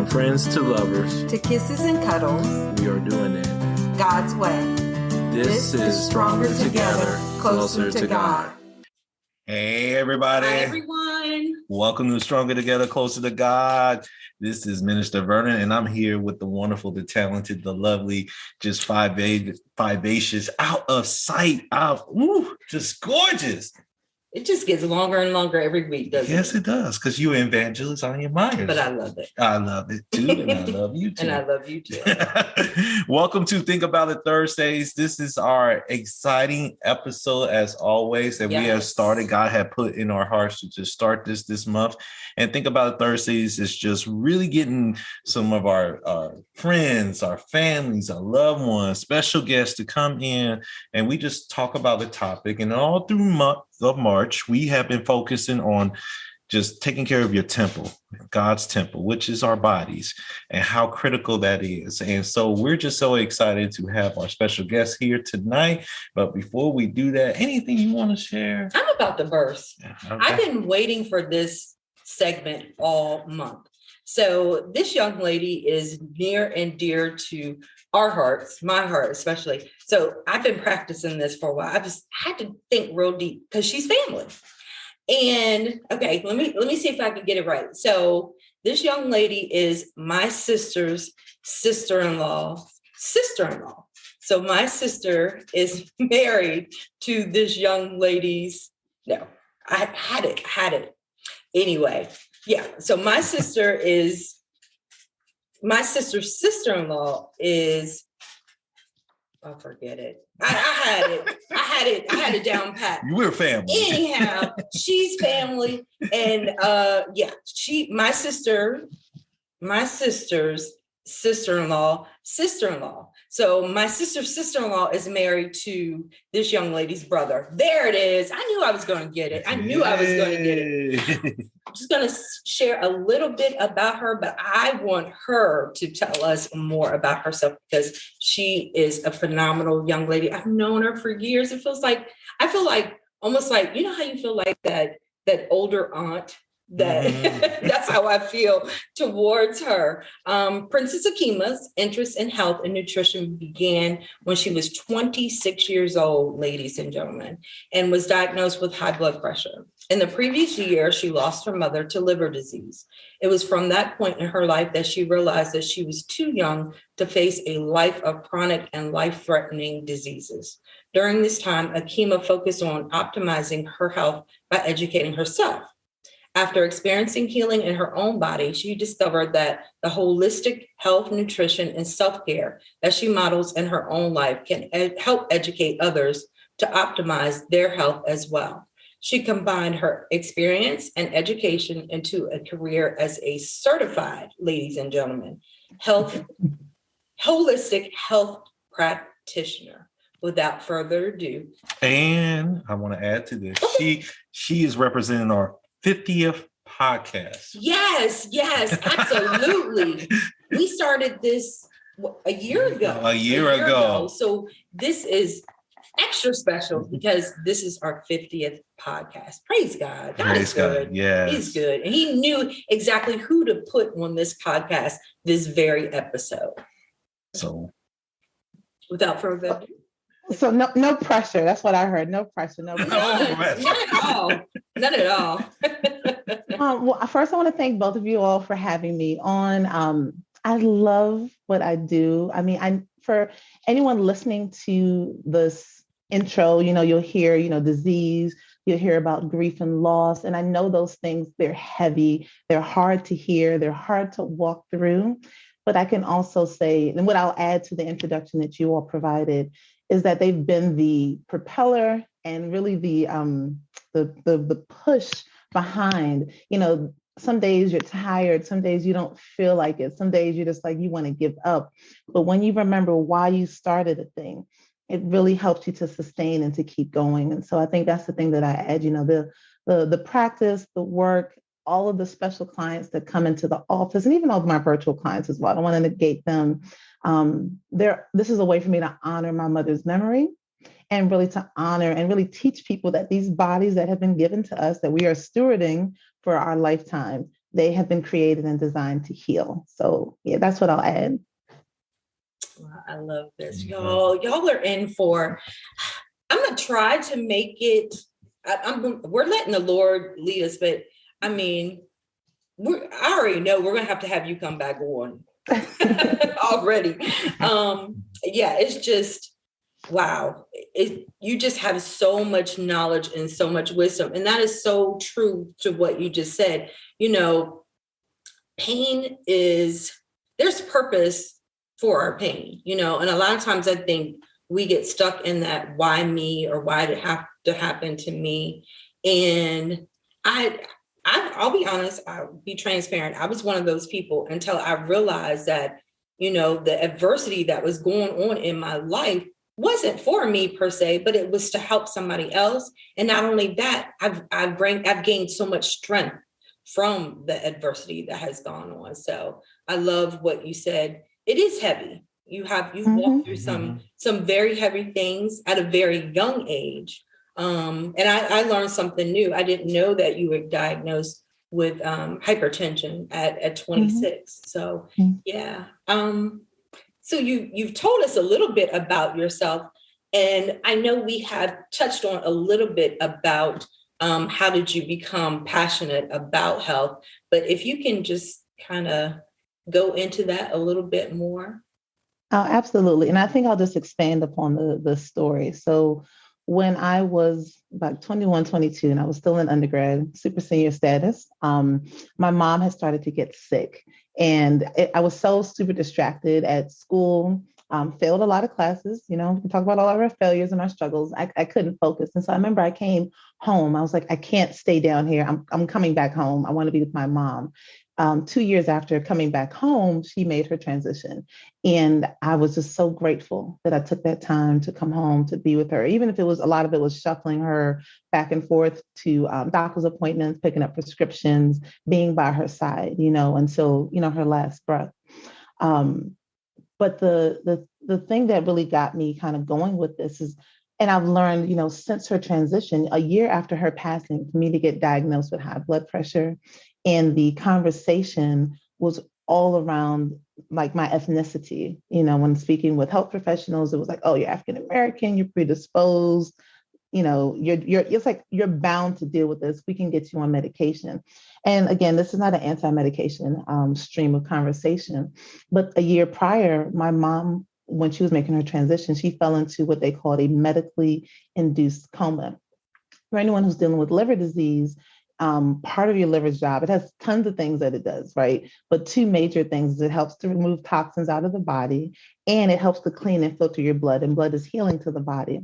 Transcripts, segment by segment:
friends to lovers, to kisses and cuddles, we are doing it God's way. This is Stronger Together, Closer to God. Hey, everybody. Hi, everyone. Welcome to Stronger Together, Closer to God. This is Minister Vernon, and I'm here with the wonderful, the talented, the lovely, just vivacious, out of sight, just gorgeous. It just gets longer and longer every week, doesn't it? Yes, it does, because you're evangelist Anya Myers. But I love it. I love it too, and I love you too. And I love you too. Welcome to Think About It Thursdays. This is our exciting episode, as always, that we have started. God had put in our hearts to just start this month. And Think About It Thursdays is just really getting some of our friends, our families, our loved ones, special guests to come in, and we just talk about the topic. And all through month of March, we have been focusing on just taking care of your temple, God's temple, which is our bodies, and how critical that is. And so we're just so excited to have our special guest here tonight. But before we do that, anything you want to share? I'm about to burst. Okay. I've been waiting for this segment all month. So this young lady is near and dear to our hearts, my heart especially. So I've been practicing this for a while. I just had to think real deep because she's family. And okay, let me see if I can get it right. So this young lady is my sister's sister-in-law. So my sister is married to this young lady's, no, I had it. Anyway, yeah. So my sister's sister-in-law is, I'll forget it. I had it down pat. You were family. Anyhow, she's family. And my sister's sister-in-law. So my sister's sister-in-law is married to this young lady's brother. There it is. I knew I was going to get it. I'm just going to share a little bit about her, but I want her to tell us more about herself because she is a phenomenal young lady. I've known her for years. I feel like almost like, you know how you feel like that older aunt? That's how I feel towards her. Princess Akima's interest in health and nutrition began when she was 26 years old, ladies and gentlemen, and was diagnosed with high blood pressure. In the previous year, she lost her mother to liver disease. It was from that point in her life that she realized that she was too young to face a life of chronic and life-threatening diseases. During this time, Akima focused on optimizing her health by educating herself. After experiencing healing in her own body, she discovered that the holistic health, nutrition, and self-care that she models in her own life can help educate others to optimize their health as well. She combined her experience and education into a career as a certified, ladies and gentlemen, holistic health practitioner. Without further ado. And I want to add to this. She is representing our 50th podcast. Yes, absolutely. We started this a year ago. So this is extra special because this is our 50th podcast. Praise God. God is good. Yes. He's good. And he knew exactly who to put on this podcast this very episode. So without further ado. So no pressure. That's what I heard. No pressure. None at all. Well, first I want to thank both of you all for having me on. I love what I do. I mean, for anyone listening to this intro, you'll hear, disease, you'll hear about grief and loss. And I know those things, they're heavy, they're hard to hear, they're hard to walk through. But I can also say, and what I'll add to the introduction that you all provided, is that they've been the propeller and really the push behind. Some days you're tired, some days you don't feel like it, some days you're just like you want to give up. But when you remember why you started a thing, it really helps you to sustain and to keep going. And so I think that's the thing that I add. The practice, the work, all of the special clients that come into the office, and even all of my virtual clients as well. I don't want to negate them. This is a way for me to honor my mother's memory and really to honor and really teach people that these bodies that have been given to us, that we are stewarding for our lifetime, they have been created and designed to heal. So yeah, that's what I'll add. Wow, I love this. Y'all are in for, I'm going to try to make it, we're letting the Lord lead us, but I mean, I already know we're going to have you come back on already. Yeah, it's just, wow. You just have so much knowledge and so much wisdom. And that is so true to what you just said. You know, pain there's purpose for our pain, you know, and a lot of times I think we get stuck in that, why me, or why did it have to happen to me? And I'll be honest, I'll be transparent. I was one of those people until I realized that, you know, the adversity that was going on in my life wasn't for me per se, but it was to help somebody else. And not only that, I've gained so much strength from the adversity that has gone on. So I love what you said. It is heavy. You've walked through some very heavy things at a very young age. And I learned something new. I didn't know that you were diagnosed with hypertension at 26. So yeah. So you've told us a little bit about yourself, and I know we have touched on a little bit about how did you become passionate about health, but if you can just kind of go into that a little bit more. Oh, absolutely. And I think I'll just expand upon the story. So when I was about 21, 22, and I was still in undergrad, super senior status, my mom had started to get sick. And I was so super distracted at school, failed a lot of classes. You know, we talk about all of our failures and our struggles. I couldn't focus. And so I remember I came home. I was like, I can't stay down here. I'm coming back home. I want to be with my mom. 2 years after coming back home, she made her transition. And I was just so grateful that I took that time to come home to be with her, even if a lot of it was shuffling her back and forth to doctor's appointments, picking up prescriptions, being by her side, you know, until, you know, her last breath. But the thing that really got me kind of going with this is, and I've learned, you know, since her transition, a year after her passing, for me to get diagnosed with high blood pressure, and the conversation was all around like my ethnicity. You know, when speaking with health professionals, it was like, oh, you're African American, you're predisposed, you know, it's like you're bound to deal with this. We can get you on medication. And again, this is not an anti-medication stream of conversation. But a year prior, my mom, when she was making her transition, she fell into what they called a medically induced coma. For anyone who's dealing with liver disease, part of your liver's job, it has tons of things that it does, right? But two major things is it helps to remove toxins out of the body, and it helps to clean and filter your blood, and blood is healing to the body.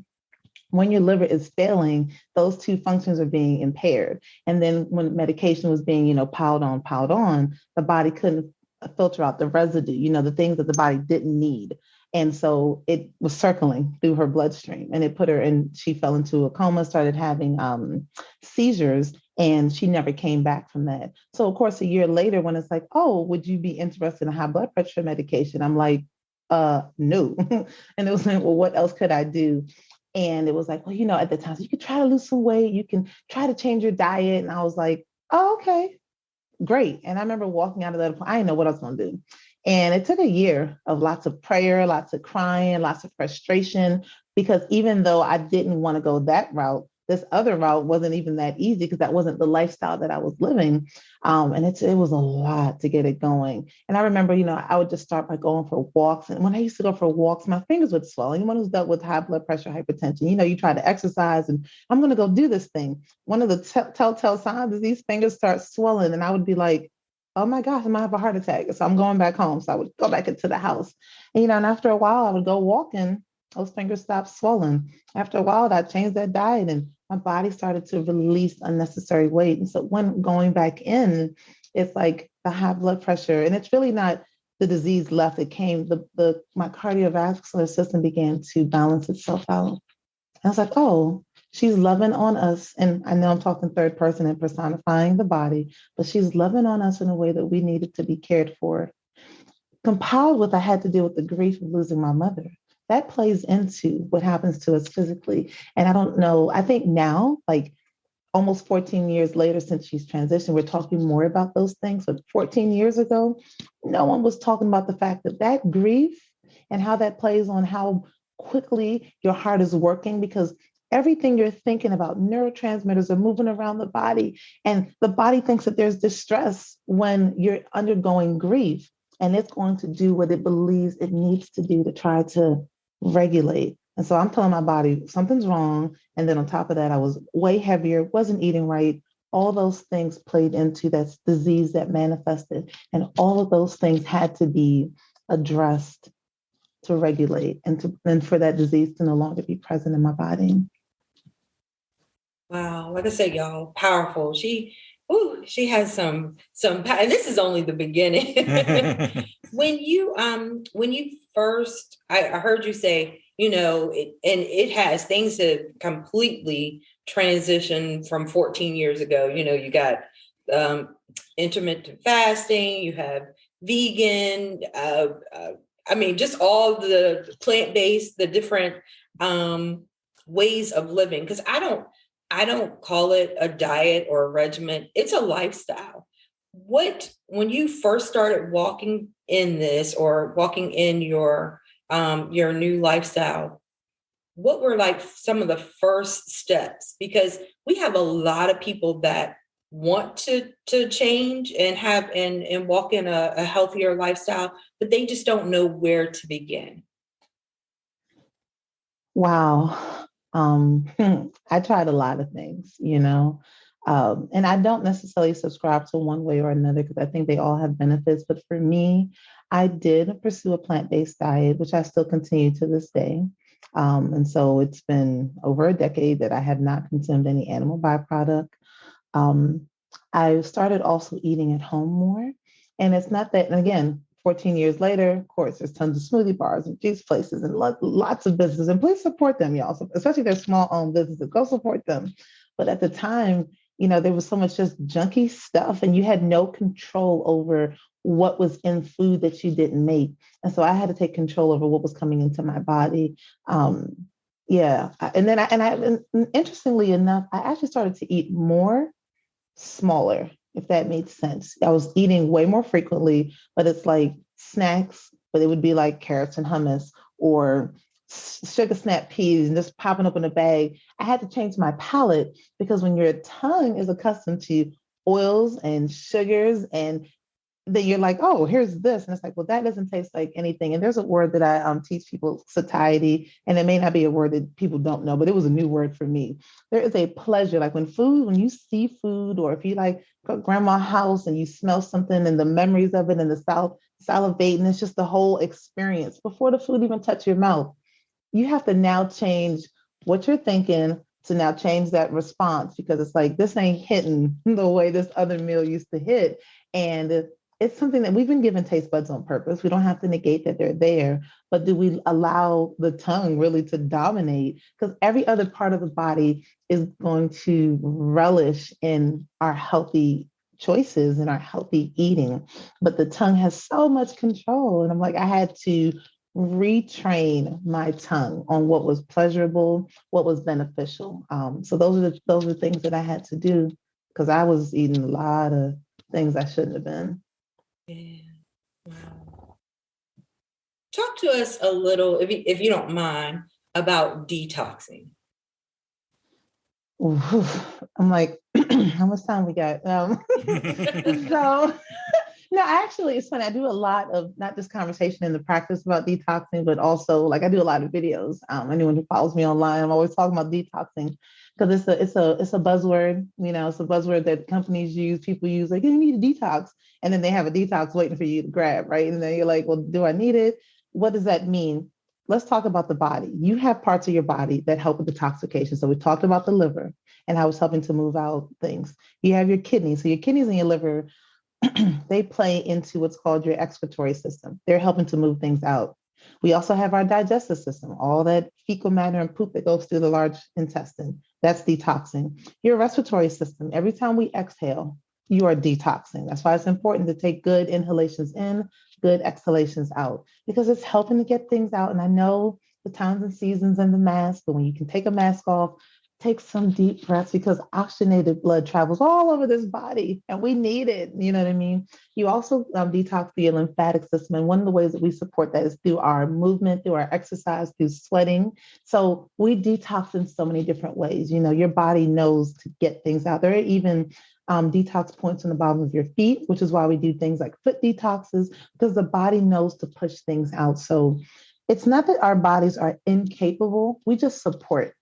When your liver is failing, those two functions are being impaired. And then when medication was being, you know, piled on, the body couldn't filter out the residue, you know, the things that the body didn't need. And so it was circling through her bloodstream, and it put her in, she fell into a coma, started having seizures, and she never came back from that. So of course, a year later, when it's like, oh, would you be interested in high blood pressure medication? I'm like, no. And it was like, well, what else could I do? And it was like, well, you know, at the time, so you could try to lose some weight, you can try to change your diet. And I was like, oh, okay, great. And I remember walking out of that, I didn't know what I was going to do. And it took a year of lots of prayer, lots of crying, lots of frustration, because even though I didn't want to go that route, this other route wasn't even that easy because that wasn't the lifestyle that I was living. And it was a lot to get it going. And I remember, you know, I would just start by going for walks. And when I used to go for walks, my fingers would swell. Anyone who's dealt with high blood pressure, hypertension, you know, you try to exercise and I'm going to go do this thing. One of the telltale signs is these fingers start swelling. And I would be like, oh my gosh, I might have a heart attack. So I'm going back home. So I would go back into the house. And, you know, and after a while, I would go walking. Those fingers stopped swelling. After a while, I changed that diet and my body started to release unnecessary weight. And so when going back in, it's like the high blood pressure, and it's really not the disease left. It came, my cardiovascular system began to balance itself out. And I was like, oh, she's loving on us. And I know I'm talking third person and personifying the body, but she's loving on us in a way that we needed to be cared for. Compiled with, I had to deal with the grief of losing my mother. That plays into what happens to us physically. And I don't know, I think now, like almost 14 years later since she's transitioned, we're talking more about those things. But 14 years ago, no one was talking about the fact that that grief and how that plays on how quickly your heart is working, because everything you're thinking about, neurotransmitters are moving around the body, and the body thinks that there's distress when you're undergoing grief, and it's going to do what it believes it needs to do to try to regulate. And so I'm telling my body something's wrong. And then on top of that, I was way heavier, wasn't eating right. All those things played into that disease that manifested. And all of those things had to be addressed to regulate and for that disease to no longer be present in my body. Wow, like I said, y'all, powerful. She has some, and this is only the beginning. When you first, I heard you say, it has things have completely transitioned from 14 years ago. You got intermittent fasting, you have vegan, just all the plant-based, the different ways of living. Because I don't call it a diet or a regimen. It's a lifestyle. When you first started walking in this or walking in your new lifestyle, what were like some of the first steps? Because we have a lot of people that want to change and have and walk in a healthier lifestyle, but they just don't know where to begin. Wow. I tried a lot of things, and I don't necessarily subscribe to one way or another because I think they all have benefits. But for me, I did pursue a plant-based diet, which I still continue to this day. And so it's been over a decade that I have not consumed any animal byproduct. I started also eating at home more. And it's not that, and again, 14 years later, of course, there's tons of smoothie bars and juice places and lots of businesses. And please support them, y'all. Especially if they're small-owned businesses, go support them. But at the time, there was so much just junky stuff, and you had no control over what was in food that you didn't make. And so I had to take control over what was coming into my body. Yeah. And interestingly enough, I actually started to eat more smaller, if that made sense. I was eating way more frequently, but it's like snacks, but it would be like carrots and hummus or sugar snap peas and just popping up in a bag. I had to change my palate because when your tongue is accustomed to oils and sugars, and then you're like, oh, here's this. And it's like, well, that doesn't taste like anything. And there's a word that I teach people, satiety, and it may not be a word that people don't know, but it was a new word for me. There is a pleasure, like when you see food, or if you like go to grandma's house and you smell something and the memories of it and the salivate, and it's just the whole experience before the food even touch your mouth. You have to now change what you're thinking to now change that response, because it's like, this ain't hitting the way this other meal used to hit. And it's something that we've been given taste buds on purpose. We don't have to negate that they're there, but do we allow the tongue really to dominate? Because every other part of the body is going to relish in our healthy choices and our healthy eating, but the tongue has so much control. And I'm like, I had to retrain my tongue on what was pleasurable, what was beneficial. So those are things that I had to do, because I was eating a lot of things I shouldn't have been. Yeah. Wow. Talk to us a little, if you don't mind, about detoxing. Ooh, I'm like, how much time we got? So, no, actually, it's funny. I do a lot of not just conversation in the practice about detoxing, but also like I do a lot of videos. Anyone who follows me online, I'm always talking about detoxing because it's a buzzword. It's a buzzword that companies use, people use. Like, you need a detox, and then they have a detox waiting for you to grab, right? And then you're like, well, do I need it? What does that mean? Let's talk about the body. You have parts of your body that help with detoxification. So we talked about the liver and how it's helping to move out things. You have your kidneys. So your kidneys and your liver, they play into what's called your excretory system. They're helping to move things out. We also have our digestive system, all that fecal matter and poop that goes through the large intestine. That's detoxing. Your respiratory system, every time we exhale, you are detoxing. That's why it's important to take good inhalations in, good exhalations out, because it's helping to get things out. And I know the times and seasons and the mask, but when you can take a mask off, take some deep breaths because oxygenated blood travels all over this body and we need it. You know what I mean? You also detox the lymphatic system. And one of the ways that we support that is through our movement, through our exercise, through sweating. So we detox in so many different ways. You know, your body knows to get things out. There are even detox points on the bottom of your feet, which is why we do things like foot detoxes, because the body knows to push things out. So it's not that our bodies are incapable, we just support.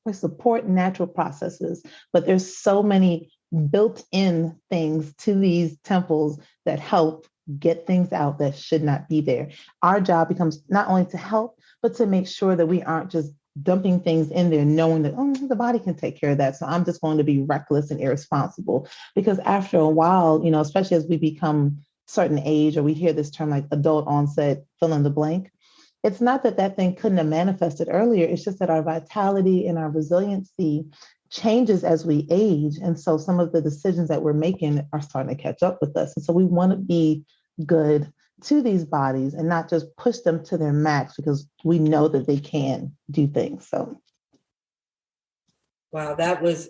We support natural processes, but there's so many built-in things to these temples that help get things out that should not be there. Our job becomes not only to help, but to make sure that we aren't just dumping things in there, knowing that, oh, the body can take care of that. So I'm just going to be reckless and irresponsible. Because after a while, you know, especially as we become certain age, or we hear this term like adult onset, fill in the blank, it's not that that thing couldn't have manifested earlier. It's just that our vitality and our resiliency changes as we age. And so some of the decisions that we're making are starting to catch up with us. And so we want to be good to these bodies and not just push them to their max because we know that they can do things. So. Wow, that was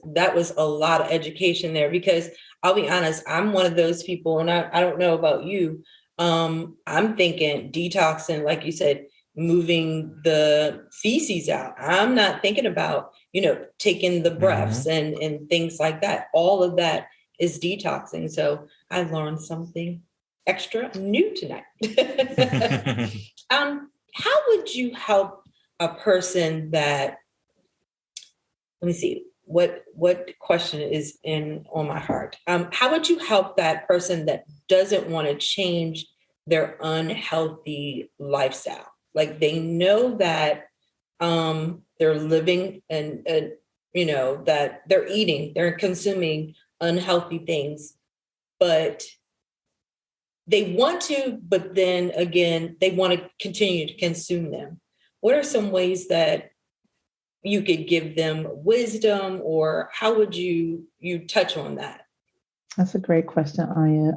a lot of education there, because I'll be honest, I'm one of those people, and I don't know about you. I'm thinking detoxing, like you said, moving the feces out. I'm not thinking about, you know, taking the breaths and things like that. All of that is detoxing. So I learned something extra new tonight. How would you help a person that, let me see, what question is on my heart? How would you help that person that doesn't want to change their unhealthy lifestyle? Like they know that they're living and you know, that they're eating, they're consuming unhealthy things, but they want to, but then again, they want to continue to consume them. What are some ways that you could give them wisdom, or how would you touch on that? That's a great question, Anya.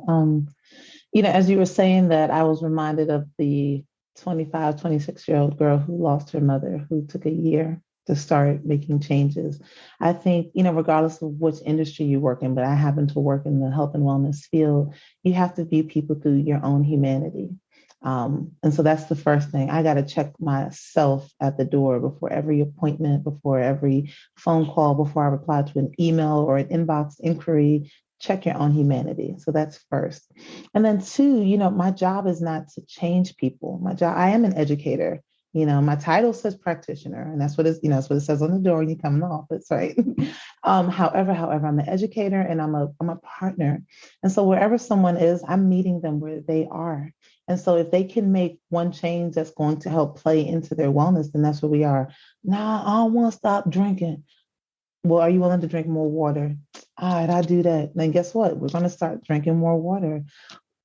You know, as you were saying that, I was reminded of the 25, 26-year-old girl who lost her mother, who took a year to start making changes. I think, you know, regardless of which industry you work in, but I happen to work in the health and wellness field, you have to view people through your own humanity. And so that's the first thing. I got to check myself at the door before every appointment, before every phone call, before I reply to an email or an inbox inquiry. Check your own humanity. So that's first. And then two, you know, my job is not to change people. My job, I am an educator. You know, my title says practitioner, and that's what it's, you know, that's what it says on the door when you come in the office, right? However, I'm an educator and I'm a partner. And so wherever someone is, I'm meeting them where they are. And so if they can make one change that's going to help play into their wellness, then that's where we are. Nah, I don't want to stop drinking. Well, are you willing to drink more water? All right, I'll do that. Then guess what? We're going to start drinking more water.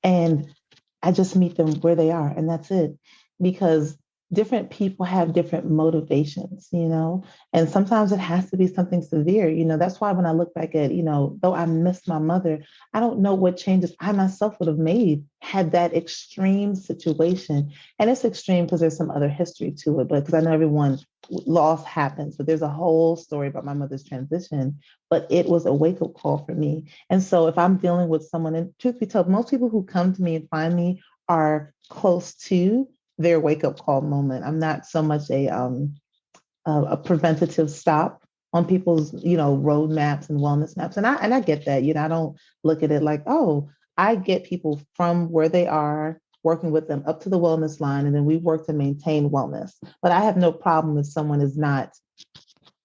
And I just meet them where they are. And that's it. Because different people have different motivations, you know, and sometimes it has to be something severe. You know, that's why when I look back at, you know, though I miss my mother, I don't know what changes I myself would have made had that extreme situation. And it's extreme because there's some other history to it, but because I know everyone loss happens, but there's a whole story about my mother's transition, but it was a wake-up call for me. And so if I'm dealing with someone, and truth be told, most people who come to me and find me are close to their wake-up call moment. I'm not so much a preventative stop on people's, you know, roadmaps and wellness maps. And I get that, you know, I don't look at it like, oh, I get people from where they are, working with them up to the wellness line, and then we work to maintain wellness. But I have no problem if someone is not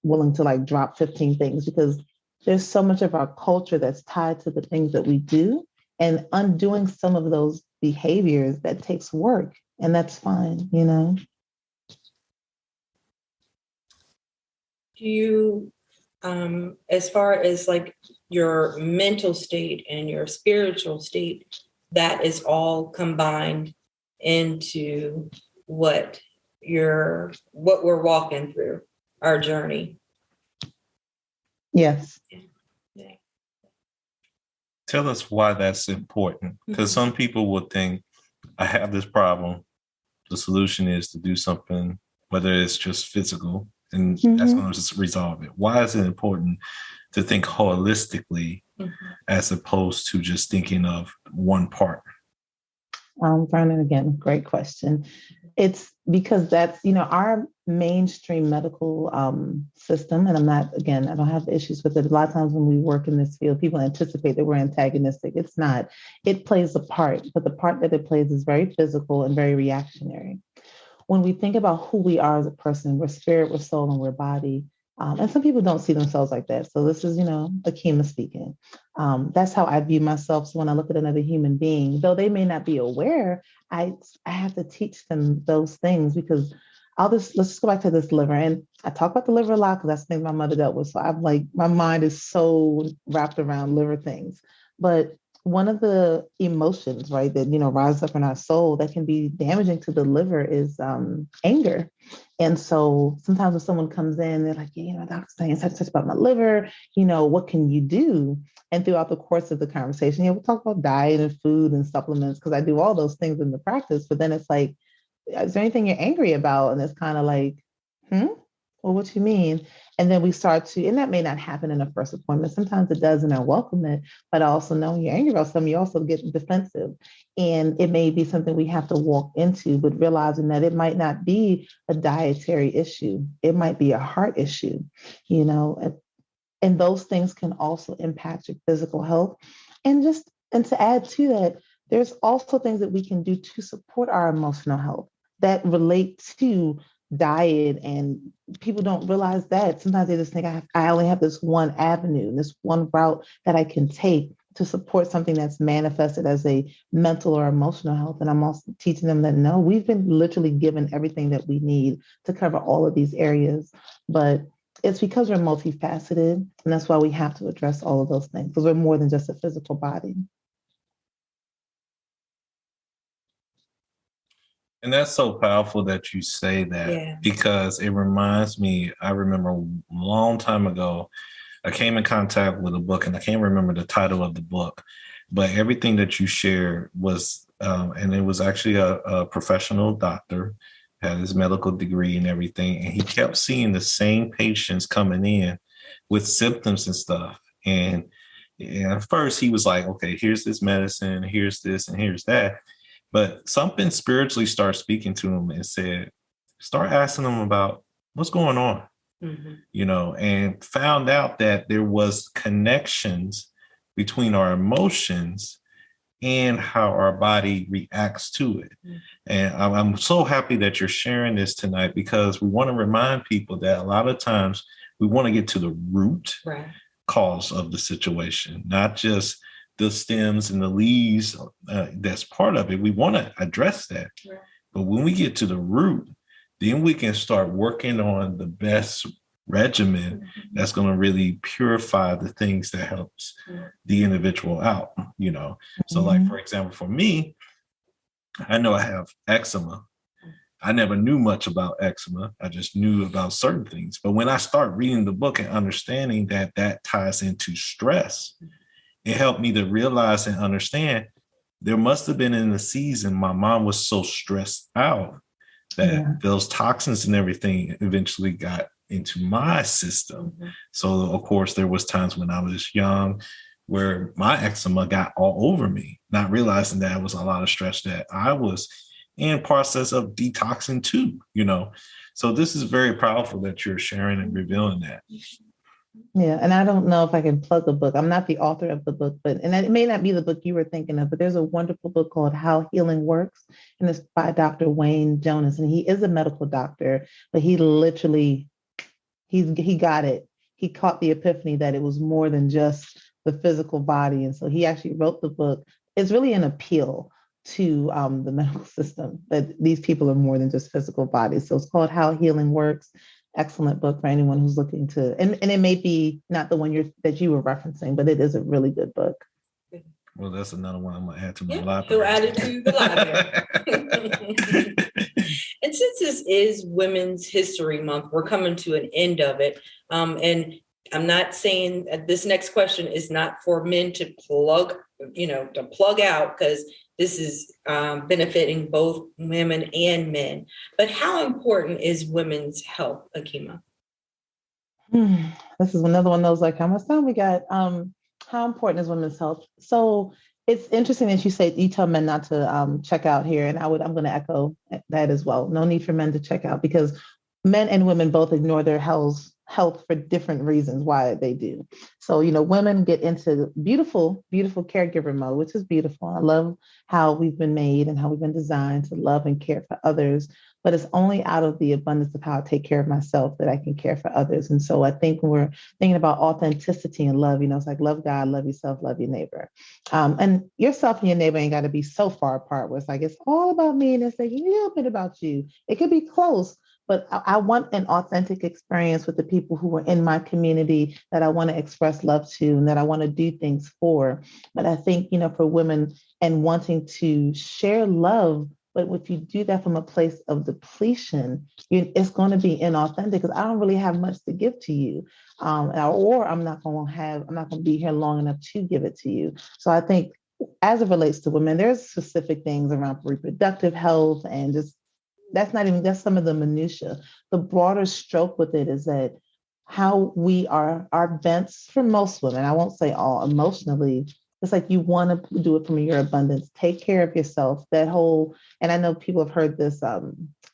willing to like drop 15 things, because there's so much of our culture that's tied to the things that we do, and undoing some of those behaviors, that takes work. And that's fine, you know. Do you, as far as like your mental state and your spiritual state, that is all combined into what we're walking through, our journey? Yes. Yeah. Tell us why that's important, because some people will think, I have this problem. The solution is to do something, whether it's just physical, and that's going to resolve it. Why is it important to think holistically as opposed to just thinking of one part? Vernon, again, great question. It's because that's, our mainstream medical system, and I don't have issues with it. A lot of times when we work in this field, people anticipate that we're antagonistic. It's not. It plays a part, but the part that it plays is very physical and very reactionary. When we think about who we are as a person, we're spirit, we're soul, and we're body. And some people don't see themselves like that. So this is, Akima speaking. That's how I view myself. So when I look at another human being, though they may not be aware, I have to teach them those things because let's just go back to this liver. And I talk about the liver a lot because that's the thing my mother dealt with. So I'm like, my mind is so wrapped around liver things. But one of the emotions, right, that, rise up in our soul that can be damaging to the liver is anger. And so sometimes when someone comes in, they're like, doctor's saying such about my liver, what can you do? And throughout the course of the conversation, we'll talk about diet and food and supplements because I do all those things in the practice. But then it's like, is there anything you're angry about? And it's kind of like, well, what you mean? And then we start to, and that may not happen in a first appointment. Sometimes it does, and I welcome it. But I also know when you're angry about something, you also get defensive. And it may be something we have to walk into, but realizing that it might not be a dietary issue. It might be a heart issue, and those things can also impact your physical health. And to add to that, there's also things that we can do to support our emotional health that relate to diet, and people don't realize that. Sometimes they just think I only have this one avenue, this one route that I can take to support something that's manifested as a mental or emotional health. And I'm also teaching them that no, we've been literally given everything that we need to cover all of these areas. But it's because we're multifaceted, and that's why we have to address all of those things, because we're more than just a physical body. And that's so powerful that you say that, because it reminds me, I remember a long time ago, I came in contact with a book, and I can't remember the title of the book, but everything that you shared was, and it was actually a professional doctor, had his medical degree and everything, and he kept seeing the same patients coming in with symptoms and stuff. And at first he was like, okay, here's this medicine, here's this, and here's that. But something spiritually started speaking to him and said, start asking them about what's going on, and found out that there was connections between our emotions and how our body reacts to it. And I'm so happy that you're sharing this tonight, because we want to remind people that a lot of times we want to get to the root cause of the situation, not just the stems and the leaves. That's part of it. We want to address that. But when we get to the root, then we can start working on the best regimen that's going to really purify the things that helps the individual out, So like, for example, for me, I know I have eczema. I never knew much about eczema. I just knew about certain things. But when I start reading the book and understanding that that ties into stress, it helped me to realize and understand there must have been in the season my mom was so stressed out that those toxins and everything eventually got into my system. So of course there was times when I was young where my eczema got all over me, not realizing that it was a lot of stress that I was in process of detoxing too, So this is very powerful that you're sharing and revealing that. Yeah, and I don't know if I can plug a book. I'm not the author of the book, and it may not be the book you were thinking of, but there's a wonderful book called How Healing Works, and it's by Dr. Wayne Jonas, and he is a medical doctor, but he literally, he got it. He caught the epiphany that it was more than just the physical body, and so he actually wrote the book. It's really an appeal to the medical system, that these people are more than just physical bodies. So it's called How Healing Works. Excellent book for anyone who's looking to, and it may be not the one that you were referencing, but it is a really good book. Well, that's another one I'm gonna add to my library. He'll add it to the library. And since this is Women's History Month, we're coming to an end of it. And I'm not saying that this next question is not for men to plug out, because this is benefiting both women and men. But how important is women's health, Akima? This is another one of those, like, how much time we got? How important is women's health? So it's interesting that you say you tell men not to check out here, and I'm going to echo that as well. No need for men to check out because men and women both ignore their health for different reasons why they do. So, women get into beautiful, beautiful caregiver mode, which is beautiful. I love how we've been made and how we've been designed to love and care for others. But it's only out of the abundance of how I take care of myself that I can care for others. And so I think when we're thinking about authenticity and love, it's like love God, love yourself, love your neighbor. And yourself and your neighbor ain't got to be so far apart where it's like it's all about me and it's like a little bit about you. It could be close, but I want an authentic experience with the people who are in my community that I want to express love to and that I want to do things for. But I think, for women and wanting to share love, but if you do that from a place of depletion, it's going to be inauthentic because I don't really have much to give to you. Or I'm not going to be here long enough to give it to you. So I think as it relates to women, there's specific things around reproductive health and just that's some of the minutia. The broader stroke with it is that how we are, our bents for most women, I won't say all, emotionally, it's like you want to do it from your abundance. Take care of yourself. That whole, and I know people have heard this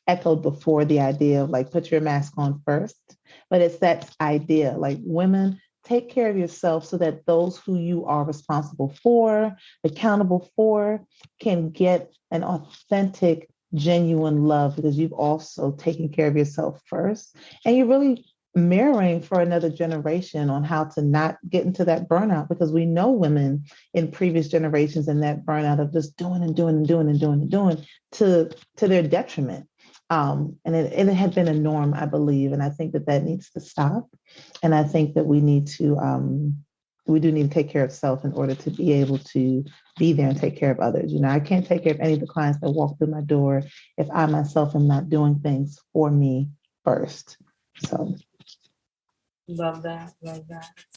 echoed before, the idea of like put your mask on first, but it's that idea like women, take care of yourself so that those who you are responsible for, accountable for, can get an authentic, genuine love because you've also taken care of yourself first. And you're really mirroring for another generation on how to not get into that burnout because we know women in previous generations in that burnout of just doing and doing and doing and doing and doing to their detriment. And it had been a norm, I believe. And I think that needs to stop. And I think that we do need to take care of self in order to be able to be there and take care of others. I can't take care of any of the clients that walk through my door if I myself am not doing things for me first. So. Love that.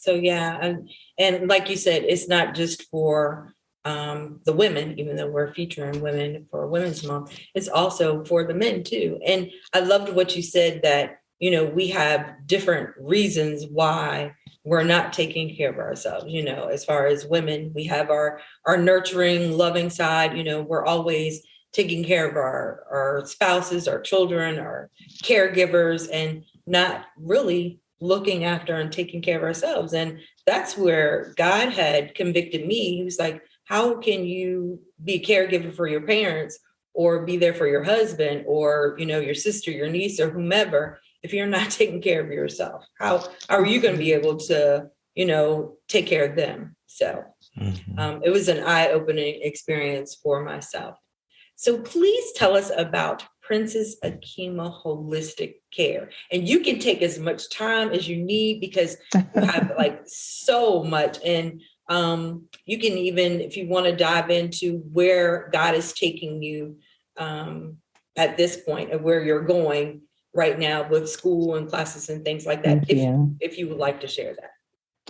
So yeah, and like you said, it's not just for the women, even though we're featuring women for Women's Month, it's also for the men too. And I loved what you said that, we have different reasons why we're not taking care of ourselves. As far as women, we have our nurturing, loving side, we're always taking care of our spouses, our children, our caregivers, and not really looking after and taking care of ourselves. And that's where God had convicted me. He was like, how can you be a caregiver for your parents or be there for your husband or, your sister, your niece, or whomever, if you're not taking care of yourself? How are you going to be able to, take care of them? So it was an eye-opening experience for myself. So please tell us about Princess Akima Holistic Care. And you can take as much time as you need because you have like so much. And you can even, if you want to dive into where God is taking you at this point of where you're going right now with school and classes and things like that, if you would like to share that.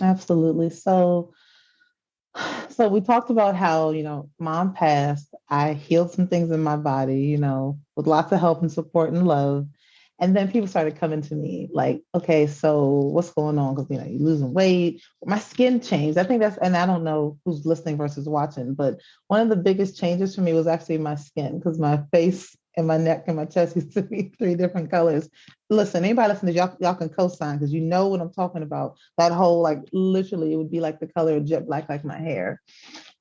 Absolutely. So we talked about how, mom passed. I healed some things in my body, with lots of help and support and love. And then people started coming to me like, okay, so what's going on? Because, you're losing weight. My skin changed. I think and I don't know who's listening versus watching, but one of the biggest changes for me was actually my skin because my face and my neck and my chest used to be 3 different colors. Listen, anybody listen to y'all can co-sign because you know what I'm talking about. That whole, like, literally it would be like the color of jet black, like my hair.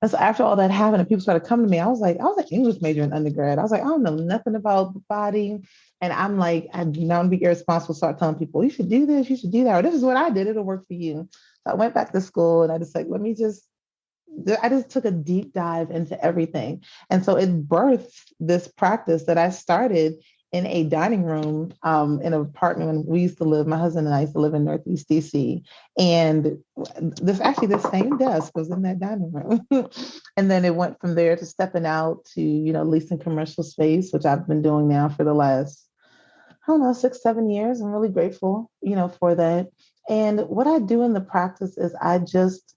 And so after all that happened and people started coming to me, I was an English major in undergrad. I was like, I don't know nothing about the body. And I'm like, I'm not to be irresponsible, start telling people, you should do this, you should do that, or this is what I did, it'll work for you. So I went back to school and I just like, I just took a deep dive into everything. And so it birthed this practice that I started in a dining room in an apartment when we used to live, my husband and I used to live in Northeast DC. And this same desk was in that dining room. And then it went from there to stepping out to, leasing commercial space, which I've been doing now for the last, 6-7 years. I'm really grateful, for that. And what I do in the practice is I just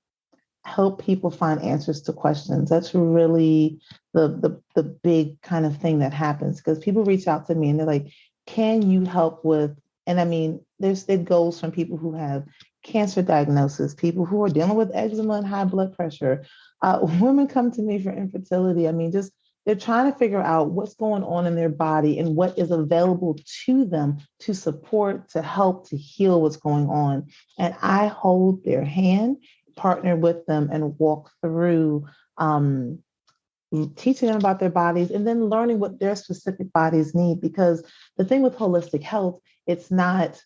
help people find answers to questions. That's really the big kind of thing that happens because people reach out to me and they're like, can you help with And I mean, it goes from people who have cancer diagnosis, people who are dealing with eczema and high blood pressure. Women come to me for infertility. I mean, just they're trying to figure out what's going on in their body and what is available to them to support, to help, to heal what's going on. And I hold their hand, partner with them, and walk through teaching them about their bodies and then learning what their specific bodies need. Because the thing with holistic health, it's not,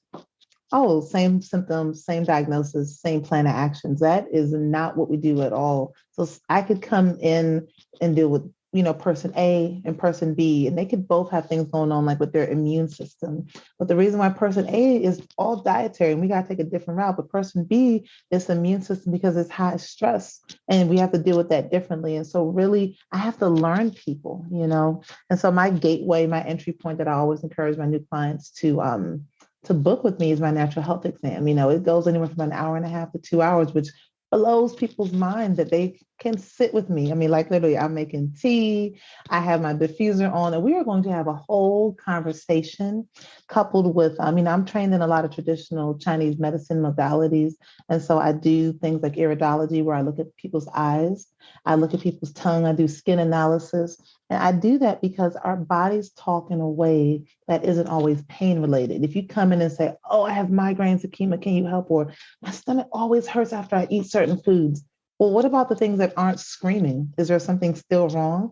oh, same symptoms, same diagnosis, same plan of actions. That is not what we do at all. So I could come in and deal with, person A and person B, and they could both have things going on like with their immune system. But the reason why person A is all dietary and we got to take a different route, but person B is immune system because it's high stress and we have to deal with that differently. And so really I have to learn people, and so my gateway, my entry point that I always encourage my new clients to book with me is my natural health exam. It goes anywhere from an hour and a half to 2 hours, which blows people's mind that they can sit with me. I mean, like literally, I'm making tea, I have my diffuser on, and we are going to have a whole conversation coupled with, I'm trained in a lot of traditional Chinese medicine modalities. And so I do things like iridology, where I look at people's eyes, I look at people's tongue, I do skin analysis. And I do that because our bodies talk in a way that isn't always pain related. If you come in and say, oh, I have migraines, Akima, can you help? Or my stomach always hurts after I eat certain foods. Well, what about the things that aren't screaming? Is there something still wrong?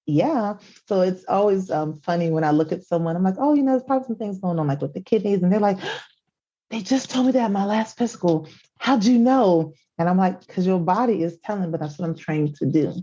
Yeah. So it's always funny when I look at someone, I'm like, oh, there's probably some things going on like with the kidneys. And they're like, they just told me that at my last physical. How'd you know? And I'm like, because your body is telling, but that's what I'm trained to do.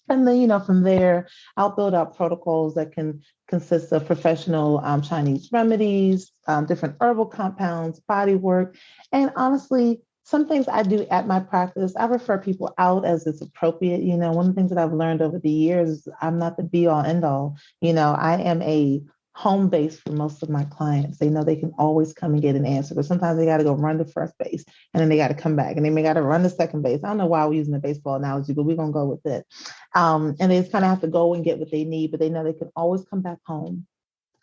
And then, from there, I'll build out protocols that can consist of professional Chinese remedies, different herbal compounds, body work. And honestly, some things I do at my practice, I refer people out as it's appropriate. One of the things that I've learned over the years is I'm not the be all end all. I am a home base for most of my clients. They know they can always come and get an answer, but sometimes they got to go run to first base and then they got to come back and they may got to run to second base. I don't know why we're using the baseball analogy, but we're going to go with it. And they just kind of have to go and get what they need, but they know they can always come back home.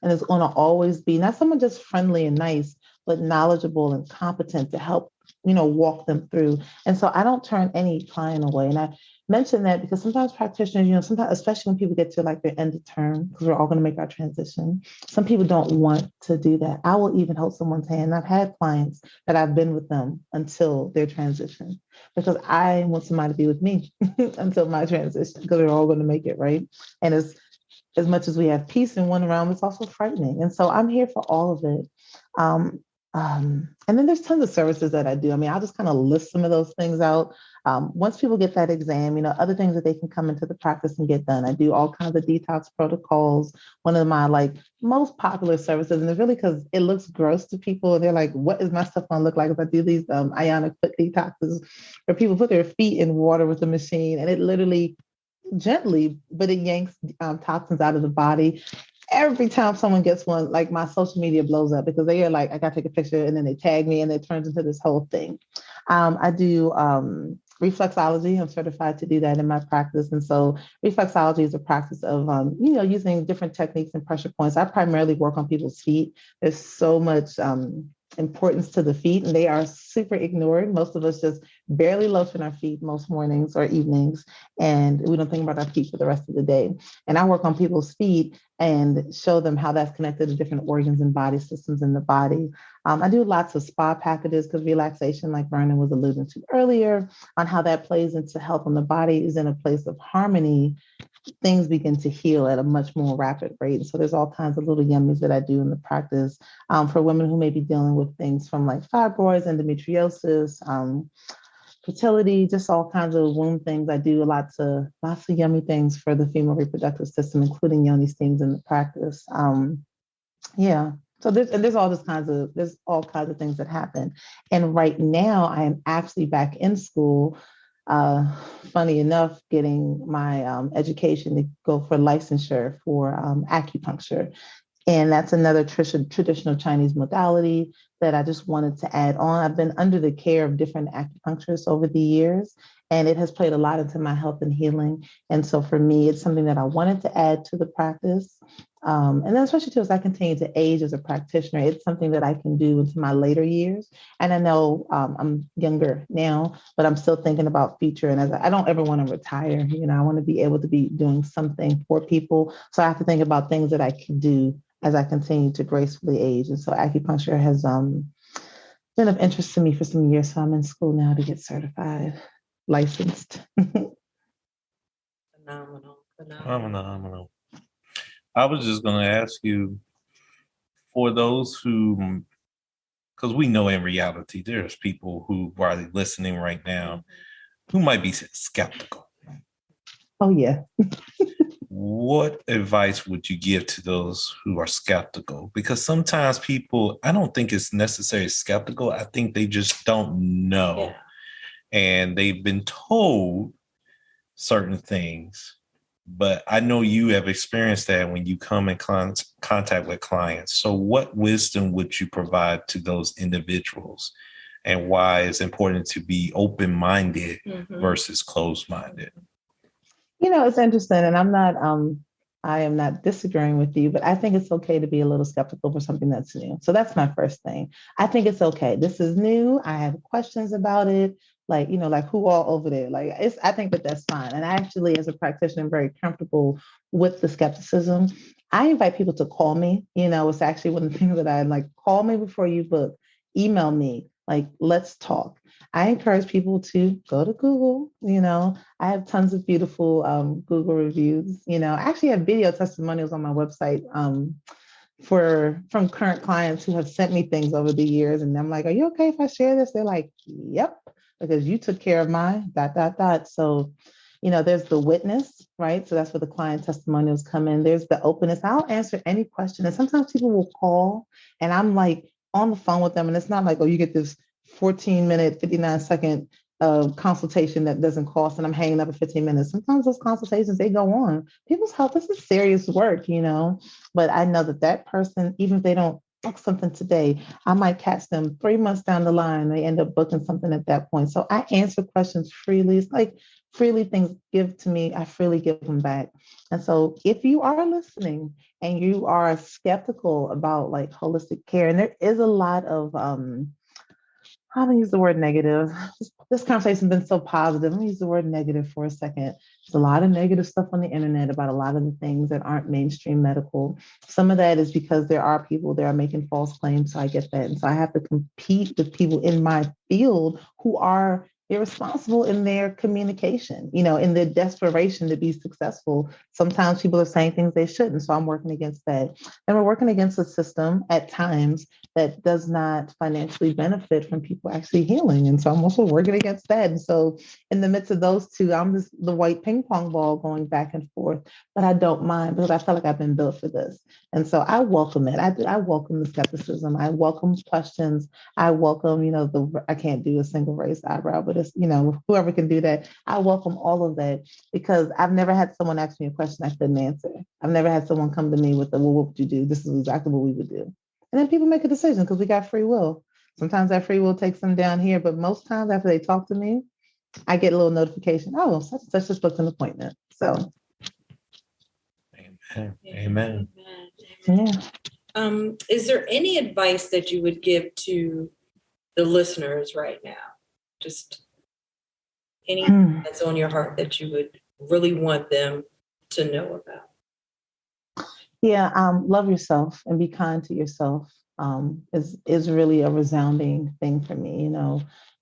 And it's going to always be not someone just friendly and nice, but knowledgeable and competent to help, walk them through. And so I don't turn any client away. And I mention that because sometimes practitioners, sometimes, especially when people get to like their end of term, because we're all going to make our transition, some people don't want to do that. I will even hold someone's hand. I've had clients that I've been with them until their transition because I want somebody to be with me until my transition because we're all going to make it, right? And as much as we have peace in one realm, it's also frightening. And so I'm here for all of it. And then there's tons of services that I do. I'll just kind of list some of those things out. Once people get that exam, other things that they can come into the practice and get done. I do all kinds of detox protocols. One of my most popular services, and it's really because it looks gross to people. They're like, what is my stuff going to look like if I do these ionic foot detoxes where people put their feet in water with the machine and it literally gently, but it yanks toxins out of the body. Every time someone gets one, like my social media blows up because they are like, I got to take a picture and then they tag me and it turns into this whole thing. I do reflexology. I'm certified to do that in my practice. And so reflexology is a practice of, using different techniques and pressure points. I primarily work on people's feet. There's so much importance to the feet and they are super ignored. Most of us just barely lotion our feet most mornings or evenings and we don't think about our feet for the rest of the day. And I work on people's feet and show them how that's connected to different organs and body systems in the body. I do lots of spa packages because relaxation, like Vernon was alluding to earlier, on how that plays into health when the body is in a place of harmony, things begin to heal at a much more rapid rate. So there's all kinds of little yummies that I do in the practice for women who may be dealing with things from like fibroids, endometriosis, fertility, just all kinds of womb things. I do lots of yummy things for the female reproductive system, including yoni steams in the practice. So there's all kinds of things that happen. And right now I am actually back in school. Funny enough, getting my education to go for licensure for acupuncture. And that's another traditional Chinese modality that I just wanted to add on. I've been under the care of different acupuncturists over the years, and it has played a lot into my health and healing. And so for me, it's something that I wanted to add to the practice. And then especially too, as I continue to age as a practitioner, it's something that I can do into my later years. And I know I'm younger now, but I'm still thinking about future. And as I don't ever want to retire, I want to be able to be doing something for people. So I have to think about things that I can do as I continue to gracefully age. And so acupuncture has been of interest to me for some years. So I'm in school now to get certified, licensed. Phenomenal. I was just going to ask you, for those who, because we know in reality, there's people who are listening right now who might be skeptical. Oh, yeah. What advice would you give to those who are skeptical? Because sometimes people, I don't think it's necessarily skeptical. I think they just don't know. Yeah. And they've been told certain things. But I know you have experienced that when you come in contact with clients. So what wisdom would you provide to those individuals, and why it's important to be open-minded versus closed-minded? It's interesting, and I am not disagreeing with you, but I think it's okay to be a little skeptical for something that's new. So that's my first thing. I think it's okay. This is new. I have questions about it. Like who all over there? I think that's fine. And I actually, as a practitioner, am very comfortable with the skepticism. I invite people to call me. It's actually one of the things that I like. Call me before you book. Email me. Let's talk. I encourage people to go to Google. I have tons of beautiful Google reviews. I actually have video testimonials on my website from current clients who have sent me things over the years. And I'm like, are you okay if I share this? They're like, yep, because you took care of my ... So, there's the witness, right? So that's where the client testimonials come in. There's the openness. I'll answer any question. And sometimes people will call and I'm like on the phone with them. And it's not like, oh, you get this 14-minute, 59-second consultation that doesn't cost, and I'm hanging up at 15 minutes. Sometimes those consultations, they go on. People's health, this is serious work, but I know that person, even if they don't book something today, I might catch them 3 months down the line. They end up booking something at that point. So I answer questions freely. It's like freely things give to me, I freely give them back. And so if you are listening and you are skeptical about holistic care, and there is a lot of, I don't use the word negative. This conversation has been so positive. Let me use the word negative for a second. There's a lot of negative stuff on the internet about a lot of the things that aren't mainstream medical. Some of that is because there are people that are making false claims. So I get that. And so I have to compete with people in my field who are irresponsible in their communication, in their desperation to be successful. Sometimes people are saying things they shouldn't. So I'm working against that. And we're working against a system at times that does not financially benefit from people actually healing. And so I'm also working against that. And so in the midst of those two, I'm just the white ping pong ball going back and forth, but I don't mind because I feel like I've been built for this. And so I welcome it. I welcome the skepticism. I welcome questions. I welcome, I can't do a single raised eyebrow, but it's, whoever can do that. I welcome all of that because I've never had someone ask me a question I couldn't answer. I've never had someone come to me with well, what would you do? This is exactly what we would do. And then people make a decision because we got free will. Sometimes that free will takes them down here, but most times after they talk to me, I get a little notification. Oh, such and such just booked an appointment. So. Amen. Yeah. Is there any advice that you would give to the listeners right now? Just anything that's on your heart that you would really want them to know about? Yeah, love yourself and be kind to yourself is really a resounding thing for me,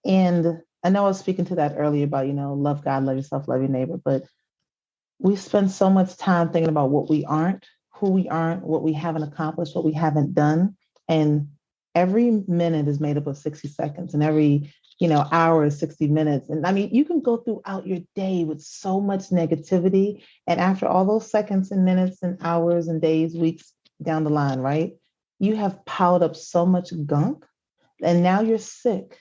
And I know I was speaking to that earlier about, love God, love yourself, love your neighbor, but we spend so much time thinking about what we aren't, who we aren't, what we haven't accomplished, what we haven't done. And every minute is made up of 60 seconds and every hour is 60 minutes. And I mean, you can go throughout your day with so much negativity. And after all those seconds and minutes and hours and days, weeks down the line, right? You have piled up so much gunk and now you're sick.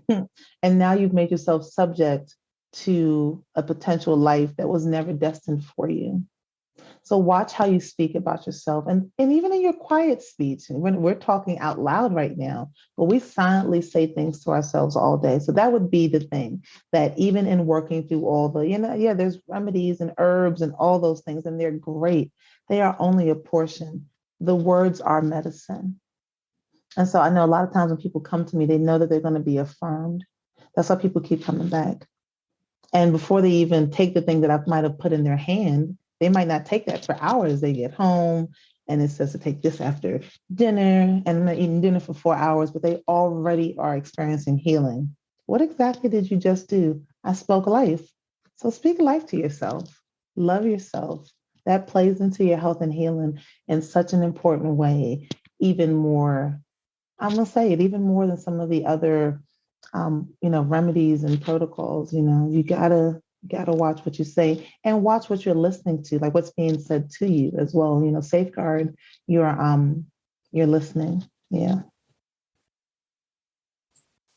And now you've made yourself subject to a potential life that was never destined for you. So watch how you speak about yourself, and even in your quiet speech. When we're talking out loud right now, but we silently say things to ourselves all day. So that would be the thing, that even in working through all the, yeah, there's remedies and herbs and all those things, and they're great. They are only a portion. The words are medicine. And so I know a lot of times when people come to me, they know that they're going to be affirmed. That's why people keep coming back. And before they even take the thing that I might have put in their hand, they might not take that for hours. They get home and it says to take this after dinner, and they're eating dinner for 4 hours, but they already are experiencing healing. What exactly did you just do? I spoke life. So speak life to yourself. Love yourself. That plays into your health and healing in such an important way, even more, I'm going to say it, even more than some of the other remedies and protocols. You gotta watch what you say and watch what you're listening to, like what's being said to you as well. Safeguard your listening. Yeah.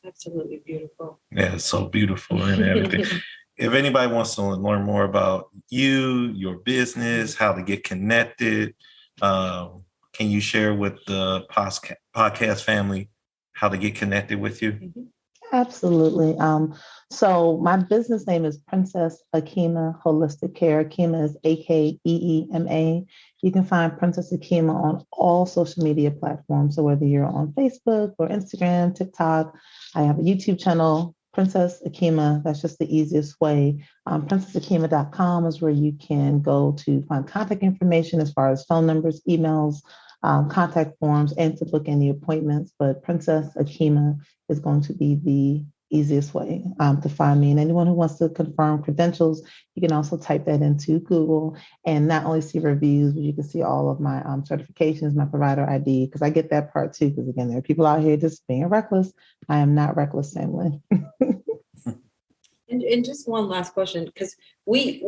Absolutely beautiful. Yeah, it's so beautiful and everything. If anybody wants to learn more about you, your business, how to get connected, can you share with the podcast family how to get connected with you? Absolutely. So my business name is Princess Akima Holistic Care. Akima is Akeema. You can find Princess Akima on all social media platforms. So whether you're on Facebook or Instagram, TikTok, I have a YouTube channel, Princess Akima. That's just the easiest way. PrincessAkima.com is where you can go to find contact information as far as phone numbers, emails, contact forms, and to book any appointments. But Princess Akima is going to be the easiest way to find me. And anyone who wants to confirm credentials, you can also type that into Google and not only see reviews, but you can see all of my certifications, my provider ID, because I get that part too. Because again, there are people out here just being reckless. I am not reckless, Samlyn. And just one last question, because we're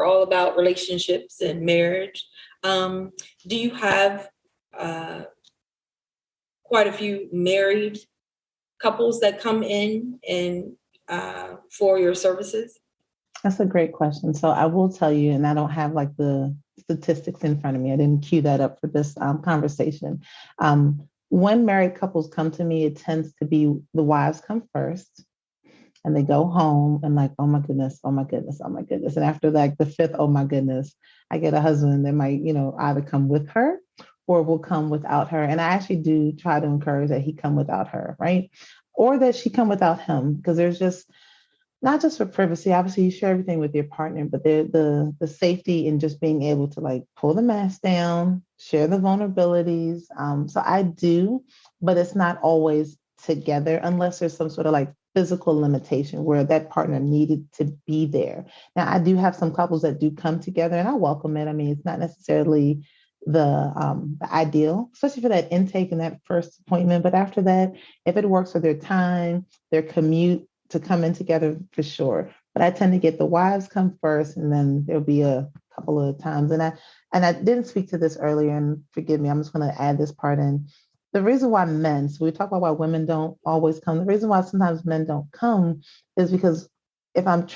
all about relationships and marriage. Do you have quite a few married couples that come in and for your services? That's a great question. So I will tell you, and I don't have like the statistics in front of me. I didn't queue that up for this conversation. When married couples come to me, it tends to be the wives come first. And they go home and like, oh my goodness, oh my goodness, oh my goodness. And after like the fifth, oh my goodness, I get a husband that might, either come with her or will come without her. And I actually do try to encourage that he come without her, right? Or that she come without him, because there's just, not just for privacy, obviously you share everything with your partner, but the safety in just being able to like pull the mask down, share the vulnerabilities. So I do, but it's not always together unless there's some sort of like physical limitation where that partner needed to be there. Now, I do have some couples that do come together and I welcome it. I mean, it's not necessarily the ideal, especially for that intake and that first appointment. But after that, if it works for their time, their commute to come in together, for sure. But I tend to get the wives come first, and then there'll be a couple of times. And I didn't speak to this earlier, and forgive me, I'm just going to add this part in. The reason why men, so we talk about why women don't always come. The reason why sometimes men don't come is because, if I'm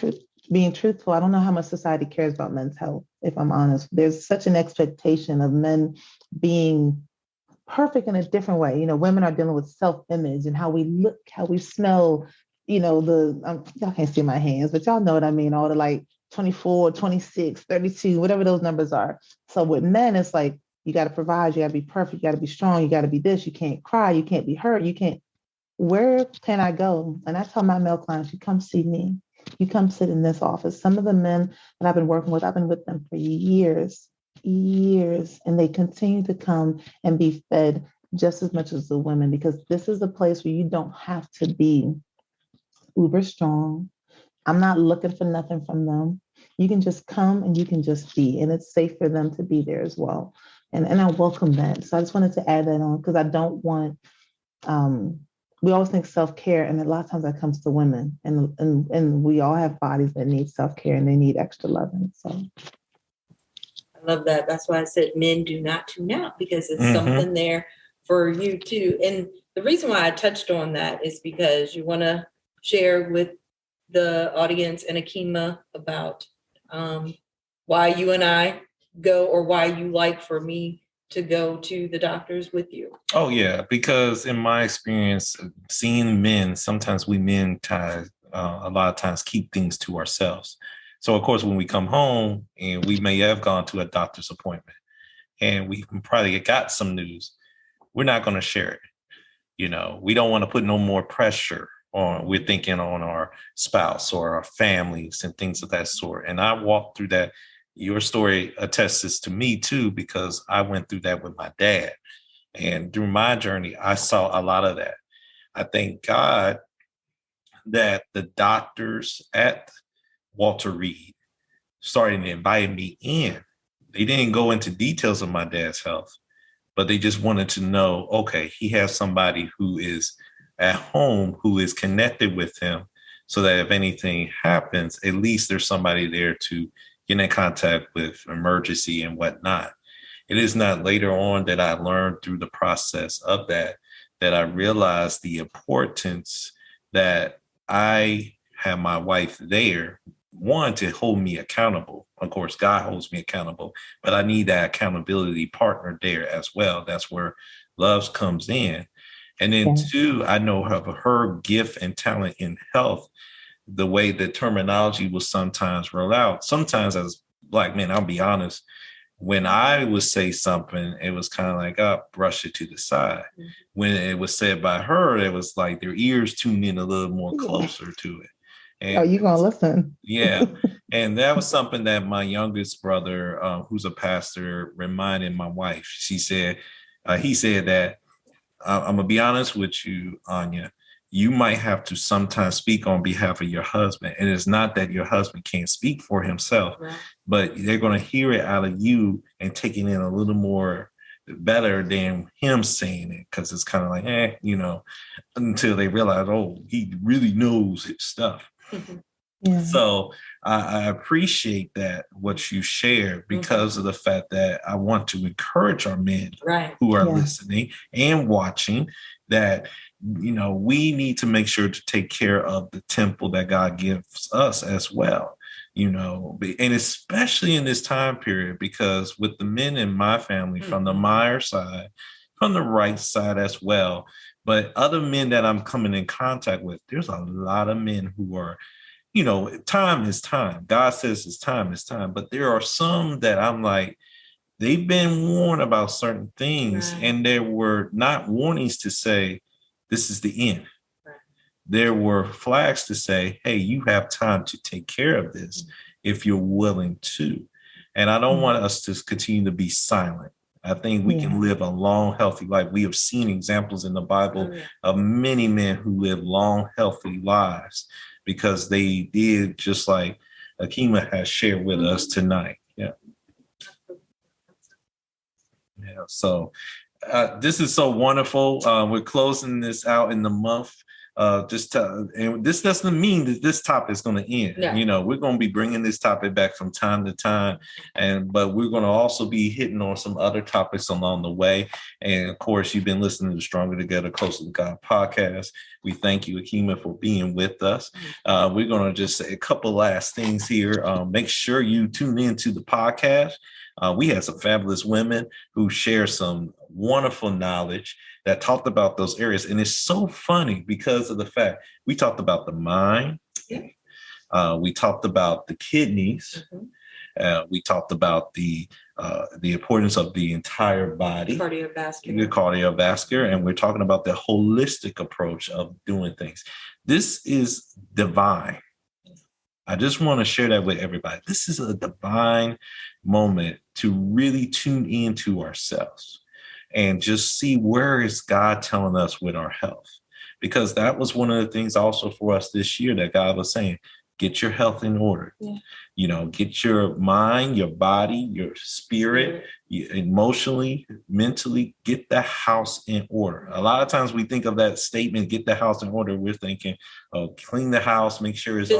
being truthful, I don't know how much society cares about men's health, if I'm honest. There's such an expectation of men being perfect in a different way. Women are dealing with self-image and how we look, how we smell, y'all can't see my hands, but y'all know what I mean, all the like 24, 26, 32, whatever those numbers are. So with men, it's like, you got to provide, you got to be perfect, you got to be strong, you got to be this, you can't cry, you can't be hurt, where can I go? And I tell my male clients, you come see me, you come sit in this office. Some of the men that I've been working with, I've been with them for years, and they continue to come and be fed just as much as the women, because this is a place where you don't have to be uber strong. I'm not looking for nothing from them. You can just come and you can just be, and it's safe for them to be there as well. And I welcome that. So I just wanted to add that on, because I don't want, we always think self-care, and a lot of times that comes to women, and we all have bodies that need self-care and they need extra loving. So I love that. That's why I said men do not tune out, because it's something there for you too. And the reason why I touched on that is because you want to share with the audience and Akima about why you and I go, or why you like for me to go to the doctors with you? Oh yeah, because in my experience, seeing men, sometimes we men a lot of times keep things to ourselves. So of course, when we come home and we may have gone to a doctor's appointment and we probably got some news, we're not going to share it. We don't want to put no more pressure on, we're thinking on our spouse or our families and things of that sort. And I walked through that. Your story attests to me too, because I went through that with my dad. And through my journey, I saw a lot of that. I thank God that the doctors at Walter Reed started to invite me in. They didn't go into details of my dad's health, but they just wanted to know, okay, he has somebody who is at home, who is connected with him, so that if anything happens, at least there's somebody there to get in contact with emergency and whatnot. It is not later on that I learned through the process of that I realized the importance that I have my wife there, one, to hold me accountable. Of course, God holds me accountable, but I need that accountability partner there as well. That's where love comes in. And then two, I know of her gift and talent in health, the way the terminology will sometimes roll out. Sometimes as Black men, I'll be honest, when I would say something, it was kind of like, brush it to the side. Mm-hmm. When it was said by her, it was like their ears tuned in a little more closer to it. And, you gonna listen? Yeah. And that was something that my youngest brother, who's a pastor, reminded my wife. He said that, I'm gonna be honest with you, Anya, you might have to sometimes speak on behalf of your husband. And it's not that your husband can't speak for himself, right, but they're going to hear it out of you and take it in a little more better than him saying it. Cause it's kind of like, until they realize, oh, he really knows his stuff. Mm-hmm. Yeah. So I appreciate that, what you share, because of the fact that I want to encourage our men who are listening and watching that, we need to make sure to take care of the temple that God gives us as well, and especially in this time period, because with the men in my family, from the Meyer side, from the Wright side as well, but other men that I'm coming in contact with, there's a lot of men who are, time is time. God says it's time, but there are some that I'm like, they've been warned about certain things, and there were not warnings to say, this is the end. Right. There were flags to say, hey, you have time to take care of this if you're willing to. And I don't want us to continue to be silent. I think we can live a long, healthy life. We have seen examples in the Bible of many men who live long, healthy lives because they did just like Akima has shared with us tonight. Yeah. Yeah. So this is so wonderful. We're closing this out in the month. And this doesn't mean that this topic is going to end. Yeah. We're going to be bringing this topic back from time to time, but we're going to also be hitting on some other topics along the way. And of course, you've been listening to Stronger Together, Closer to God podcast. We thank you, Akima, for being with us. We're going to just say a couple last things here. Make sure you tune into the podcast. We had some fabulous women who share some wonderful knowledge that talked about those areas. And it's so funny because of the fact we talked about the mind. Yeah. We talked about the kidneys. Mm-hmm. We talked about the importance of the entire body. Cardiovascular. And we're talking about the holistic approach of doing things. This is divine. I just want to share that with everybody. This is a divine moment to really tune into ourselves and just see where is God telling us with our health. Because that was one of the things also for us this year that God was saying, get your health in order. Yeah. Get your mind, your body, your spirit, emotionally, mentally, get the house in order. A lot of times we think of that statement, get the house in order. We're thinking, clean the house, make sure it's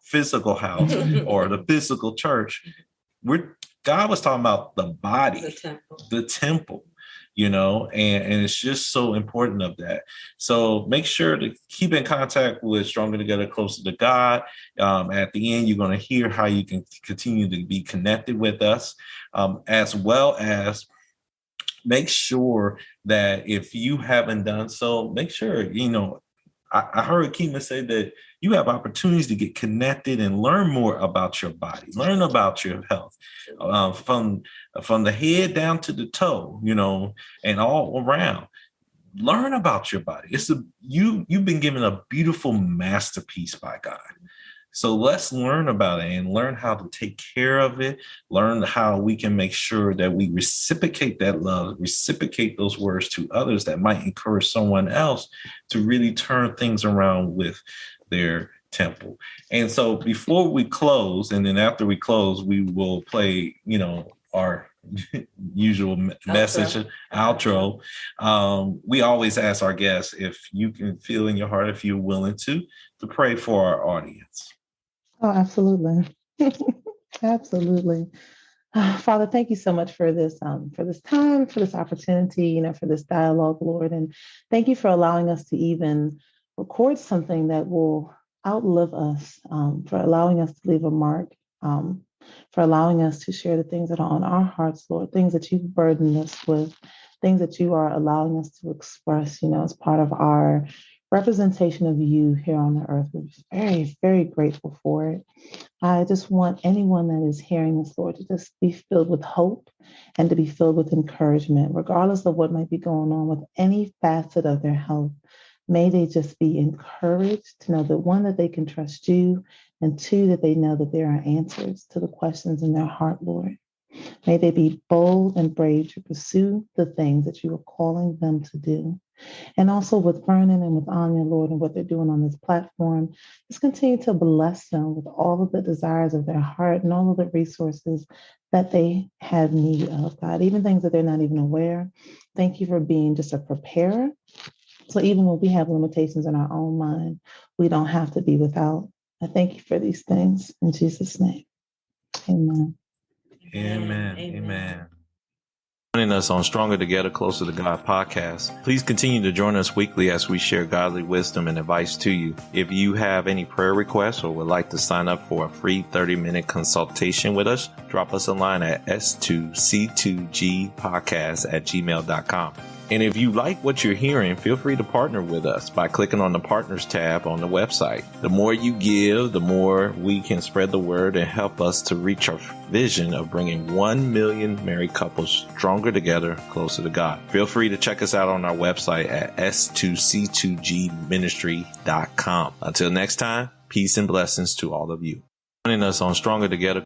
physical house or the physical church. God was talking about the body, the temple. and it's just so important of that. So make sure to keep in contact with Stronger Together, Closer to God. At the end, you're going to hear how you can continue to be connected with us, as well as make sure that if you haven't done so, make sure, I heard Kima say that you have opportunities to get connected and learn more about your body, learn about your health, from the head down to the toe, and all around. Learn about your body. You've been given a beautiful masterpiece by God. So let's learn about it and learn how to take care of it, learn how we can make sure that we reciprocate that love, reciprocate those words to others that might encourage someone else to really turn things around with their temple. And so before we close, and then after we close, we will play, our usual message outro. We always ask our guests, if you can feel in your heart, if you're willing to pray for our audience. Oh, absolutely. Absolutely. Father, thank you so much for this time, for this opportunity, for this dialogue, Lord. And thank you for allowing us to even record something that will outlive us, for allowing us to leave a mark, for allowing us to share the things that are on our hearts, Lord, things that you've burdened us with, things that you are allowing us to express, as part of our representation of you here on the earth. We're very, very grateful for it. I just want anyone that is hearing this, Lord, to just be filled with hope and to be filled with encouragement, regardless of what might be going on with any facet of their health. May they just be encouraged to know that, one, that they can trust you, and two, that they know that there are answers to the questions in their heart, Lord. May they be bold and brave to pursue the things that you are calling them to do. And also with Vernon and with Anya, Lord, and what they're doing on this platform, just continue to bless them with all of the desires of their heart and all of the resources that they have need of, God, even things that they're not even aware. Thank you for being just a preparer. So even when we have limitations in our own mind, we don't have to be without. I thank you for these things in Jesus' name. Amen. Amen. Amen. Joining us on Stronger Together, Closer to God podcast. Please continue to join us weekly as we share godly wisdom and advice to you. If you have any prayer requests or would like to sign up for a free 30-minute consultation with us, drop us a line at s2c2gpodcast@gmail.com. And if you like what you're hearing, feel free to partner with us by clicking on the Partners tab on the website. The more you give, the more we can spread the word and help us to reach our vision of bringing 1 million married couples stronger together, closer to God. Feel free to check us out on our website at s2c2gministry.com. Until next time, peace and blessings to all of you. Joining us on Stronger Together.